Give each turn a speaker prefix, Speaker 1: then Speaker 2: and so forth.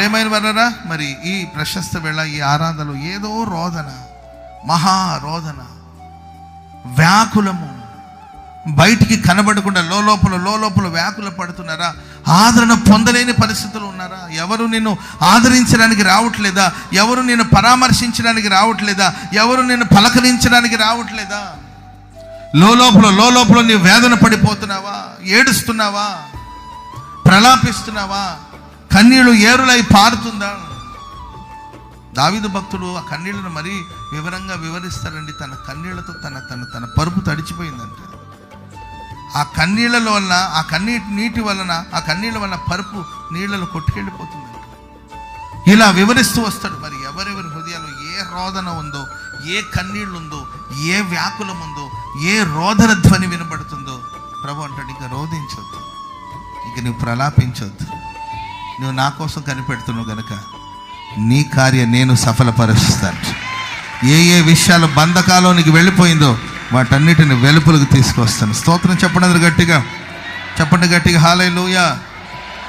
Speaker 1: ప్రేమైన వారరా, మరి ఈ ప్రశస్త వేళ ఈ ఆరాధనలో ఏదో రోదన, మహారోదన, వ్యాకులము, బయటికి కనబడకుండా లోపల వ్యాకుల పడుతున్నారా? ఆదరణ పొందలేని పరిస్థితులు ఉన్నారా? ఎవరు నిన్ను ఆదరించడానికి రావట్లేదా? ఎవరు నిన్ను పరామర్శించడానికి రావట్లేదా? ఎవరు నిన్ను పలకరించడానికి రావట్లేదా? లోపల నీ వేదన పడిపోతున్నావా? ఏడుస్తున్నావా? ప్రలాపిస్తున్నావా? కన్నీళ్ళు ఏరులై పారుతుందా? దావీదు భక్తుడు ఆ కన్నీళ్లను మరీ వివరంగా వివరిస్తారండి. తన కన్నీళ్లతో తన పరుపు తడిచిపోయిందంట. ఆ కన్నీళ్ళ వలన, ఆ నీటి వలన, ఆ కన్నీళ్ళ వలన పరుపు నీళ్ళలో కొట్టుకెళ్ళిపోతుందంట. ఇలా వివరిస్తూ వస్తాడు. మరి ఎవరెవరి హృదయాల్లో ఏ రోదన ఉందో, ఏ కన్నీళ్ళు ఉందో, ఏ వ్యాకులం ఉందో, ఏ రోదన ధ్వని వినబడుతుందో ప్రభు అంటాడు, ఇక రోధించొద్దు, ఇక నువ్వు ప్రలాపించొద్దు. నువ్వు నా కోసం కనిపెడుతున్నావు గనక నీ కార్యం నేను సఫలపరుస్తాను. ఏ విషయాలు బంధకాలోనికి వెళ్ళిపోయిందో వాటన్నిటిని వెలుపులకు తీసుకొస్తాను. స్తోత్రం చెప్పండి గట్టిగా, చెప్పండి గట్టిగా, హల్లెలూయా.